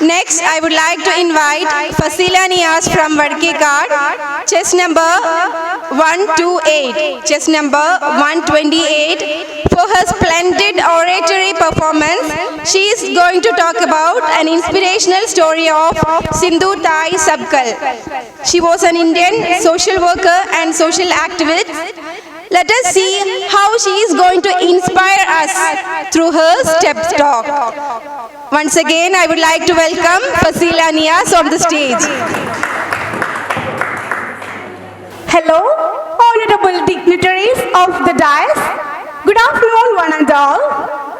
Next, I would like to invite Fasila Niaz from Vadkekar, chess number 128, chess number 128, for her splendid oratory performance. She is going to talk about an inspirational story of Sindhu Tai Sabkal. She was an Indian social worker and social activist. Let us see how she is going to inspire us through her step talk. Once again, I would like to welcome Fasila Niaz on the stage. Hello, honorable dignitaries of the dais. Good afternoon, one and all.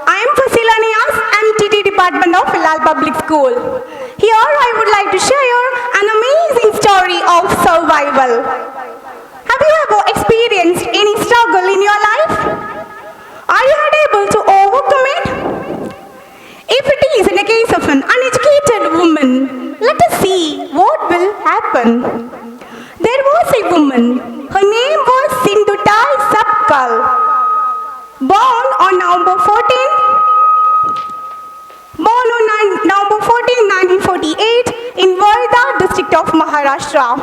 I am Fasila Niaz, MTT Department of Hilal Public School. Here I would like to share an amazing story of survival. Have you ever experienced any struggle in your life? Are you able to overcome it? If it is in the case of an uneducated woman, let us see what will happen. There was a woman. Her name was Sindhu Tai Sabkal. Born on November 14, 1948 in Wardha district of Maharashtra.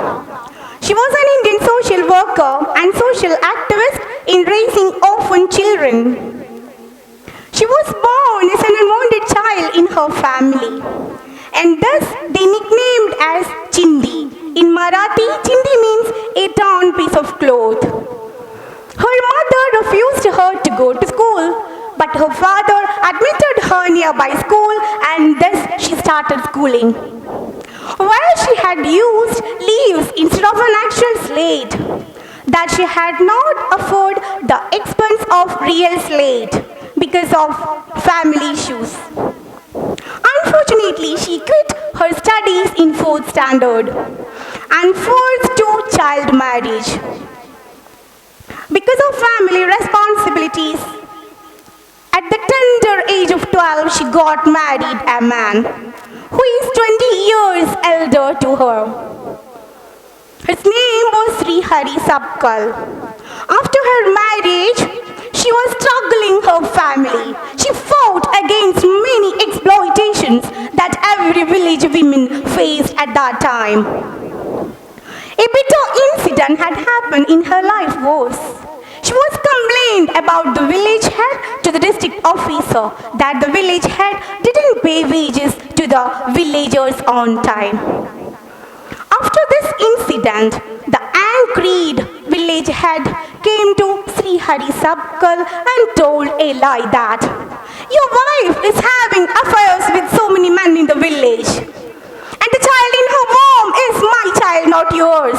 She was an Indian social worker and social activist in raising orphan children. She was born as an unwanted child in her family, and thus they nicknamed as Chindi. In Marathi, Chindi means a torn piece of cloth. Her mother refused her to go to school, but her father admitted her nearby school, and thus she started schooling. While she had used leaves instead of an actual slate, that she had not afforded the expense of real slate because of family issues. Unfortunately, she quit her studies in 4th standard and forced to child marriage. Because of family responsibilities, at the tender age of 12, she got married a man who is 20 years elder to her. His name was Sri Hari Sabkal. After her marriage, she was struggling her family. She fought against many exploitations that every village woman faced at that time. A bitter incident had happened in her life was, she was complained about the village head to the district officer that the village head didn't pay wages to the villagers on time. After this incident, the angry village head came to Sri Hari Sabkal and told a lie that your wife is having affairs with so many men in the village, and the child in her womb is my child, not yours.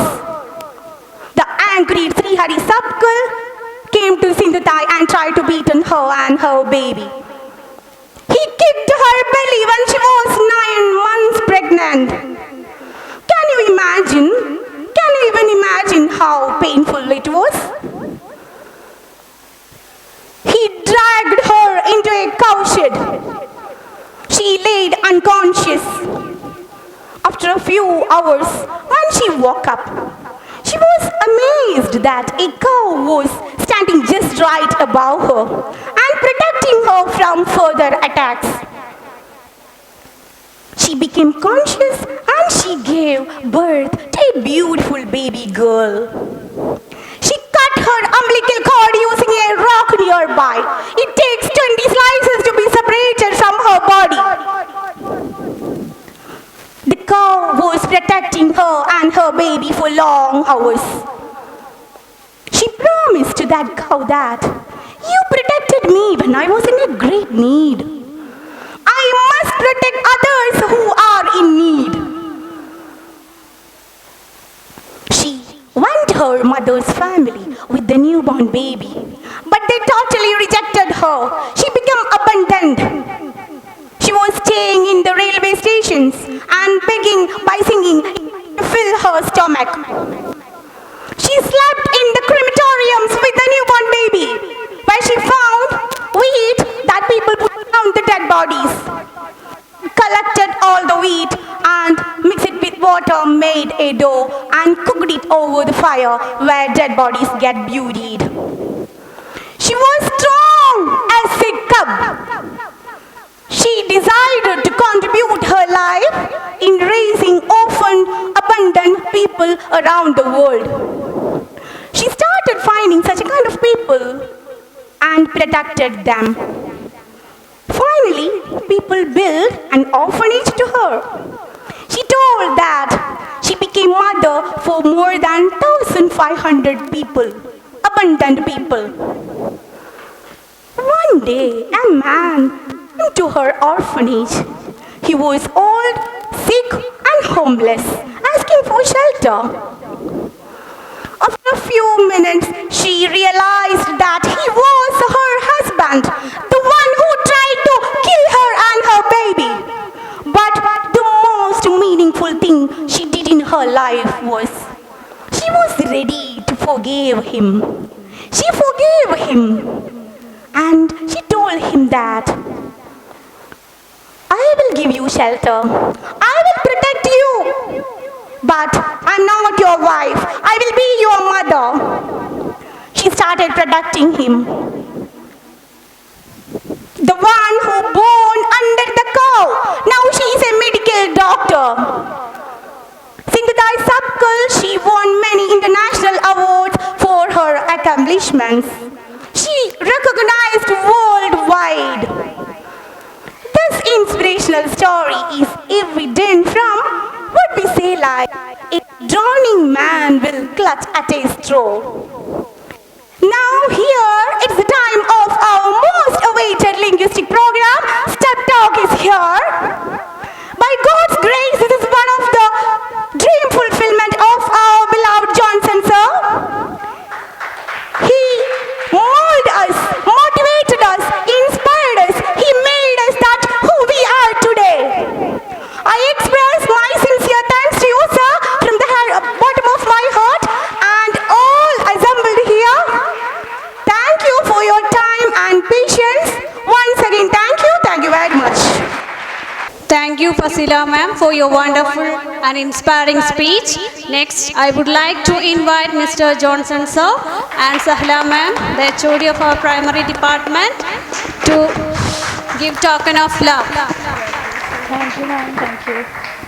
The angry Sri Hari Sabkal came to Sindhu Tai and tried to beat her and her baby. He kicked her belly when she was 9 months pregnant. Can you imagine? Can you even imagine how painful it was? He dragged her into a cowshed. She laid unconscious. After a few hours, when she woke up, she was amazed that a cow was standing just right above her and protecting her from further attacks. She became conscious and she gave birth to a beautiful baby girl. She cut her umbilical cord using a rock nearby. It takes 20 slices to be separated from her body. The cow was protecting her and her baby for long hours. She promised to that cow that, you protected me when I was in a great need. I must protect others who are in need. She went to her mother's family with the newborn baby, but they totally rejected her. She became abandoned. She was staying in the railway stations and begging by singing to fill her stomach. She slept in the crematoriums with the newborn baby, where she found wheat that people put around the dead bodies. Collected all the wheat and mixed it with water, made a dough and cooked it over the fire where dead bodies get buried. She was strong as a cub. She decided to contribute her life people around the world. She started finding such a kind of people and protected them. Finally, people built an orphanage to her. She told that she became mother for more than 1,500 people, abundant people. One day, a man came to her orphanage. He was old, sick, and homeless, asking for shelter. After a few minutes, she realized that he was her husband, the one who tried to kill her and her baby. But the most meaningful thing she did in her life was she was ready to forgive him. She forgave him. And she told him that I will give you shelter. I will protect you. But I'm not your wife. I will be your mother. She started protecting him. The one who born under the cow. Now she is a medical doctor. Sindhutai Sabkal, she won many international awards for her accomplishments. She recognized worldwide. This inspirational story is evident from what we say like, a drowning man will clutch at a straw. Now here, it's the time of our most awaited linguistic program. Step Talk is here. By God's grace, this is one of the dream fulfillment of our beloved Johnson sir. He molded us, motivated us, inspired us. He made us that who we are today. I express my sincere thanks to you, sir, from the bottom of my heart and all assembled here. Thank you for your time and patience. Once again, thank you very much. Thank you, Fasila ma'am, for your wonderful and inspiring speech. Next, I would like to invite Mr. Johnson sir and Sahla ma'am, the HOD of our primary department, to give token of love. Thank you, ma'am. Thank you.